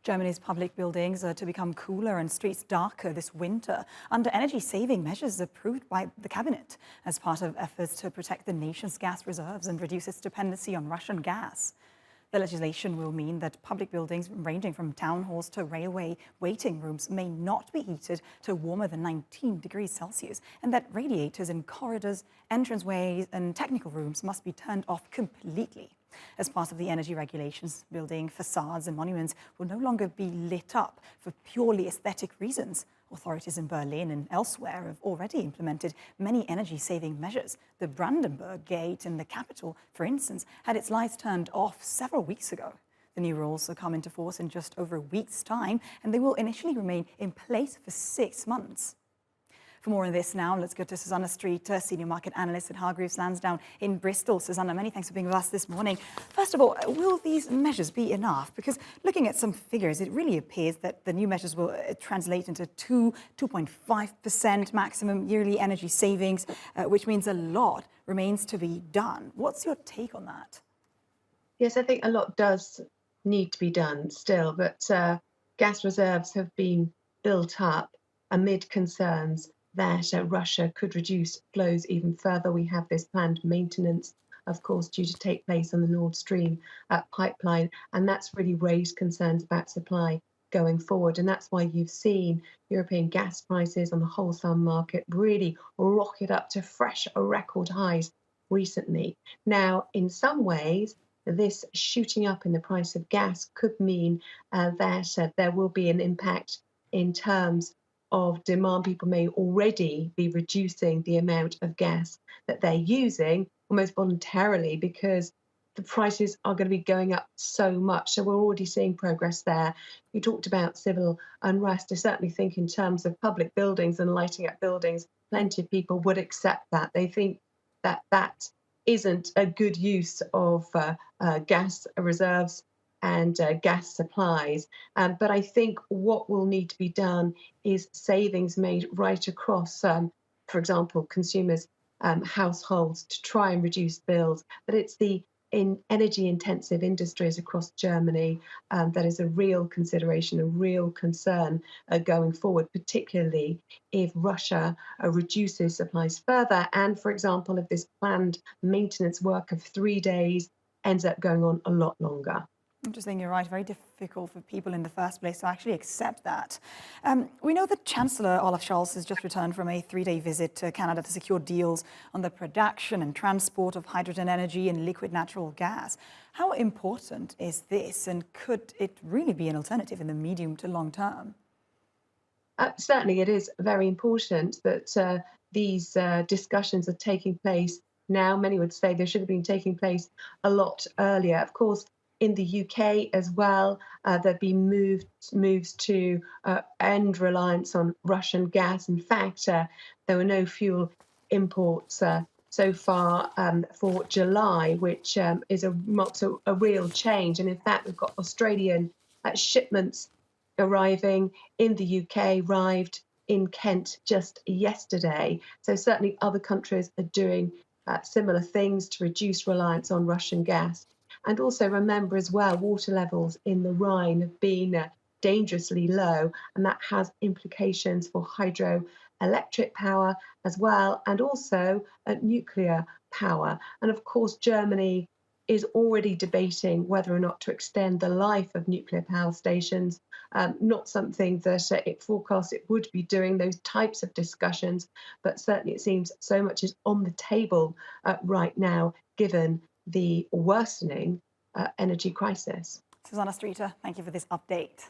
Germany's public buildings are to become cooler and streets darker this winter under energy-saving measures approved by the cabinet as part of efforts to protect the nation's gas reserves and reduce its dependency on Russian gas. The legislation will mean that public buildings ranging from town halls to railway waiting rooms may not be heated to warmer than 19 degrees Celsius, and that radiators in corridors, entranceways and technical rooms must be turned off completely. As part of the energy regulations, building facades and monuments will no longer be lit up for purely aesthetic reasons. Authorities in Berlin and elsewhere have already implemented many energy-saving measures. The Brandenburg Gate in the capital, for instance, had its lights turned off several weeks ago. The new rules will come into force in just over a week's time, and they will initially remain in place for 6 months. For more on this now, let's go to Susannah Streeter, Senior Market Analyst at Hargreaves Landsdown in Bristol. Susannah, many thanks for being with us this morning. First of all, will these measures be enough? Because looking at some figures, it really appears that the new measures will translate into 2.5% maximum yearly energy savings, which means a lot remains to be done. What's your take on that? Yes, I think a lot does need to be done still, but gas reserves have been built up amid concerns that Russia could reduce flows even further. We have this planned maintenance, of course, due to take place on the Nord Stream pipeline, and that's really raised concerns about supply going forward. And that's why you've seen European gas prices on the wholesale market really rocket up to fresh record highs recently. Now, in some ways, this shooting up in the price of gas could mean that there will be an impact in terms of demand. People may already be reducing the amount of gas that they're using almost voluntarily because the prices are going to be going up so much. So we're already seeing progress there. You talked about civil unrest. I certainly think in terms of public buildings and lighting up buildings, plenty of people would accept that. They think that that isn't a good use of gas reserves and gas supplies. But I think what will need to be done is savings made right across, for example, consumers, households, to try and reduce bills. But it's the energy intensive industries across Germany that is a real consideration, a real concern going forward, particularly if Russia reduces supplies further. And, for example, if this planned maintenance work of 3 days ends up going on a lot longer. Interesting, you're right. Very difficult for people in the first place to actually accept that. We know that Chancellor Olaf Scholz has just returned from a 3-day visit to Canada to secure deals on the production and transport of hydrogen energy and liquid natural gas. How important is this, and could it really be an alternative in the medium to long term? Certainly, it is very important that these discussions are taking place now. Many would say they should have been taking place a lot earlier. Of course, in the UK as well, there've been moves to end reliance on Russian gas. In fact, there were no fuel imports so far for July, which marks a real change. And in fact, we've got Australian shipments arriving in the UK, arrived in Kent just yesterday. So certainly other countries are doing similar things to reduce reliance on Russian gas. And also remember as well, water levels in the Rhine have been dangerously low, and that has implications for hydroelectric power as well, and also nuclear power. And of course, Germany is already debating whether or not to extend the life of nuclear power stations, not something that it forecasts it would be doing, those types of discussions, but certainly it seems so much is on the table right now, given the worsening energy crisis. Susannah Streeter, thank you for this update.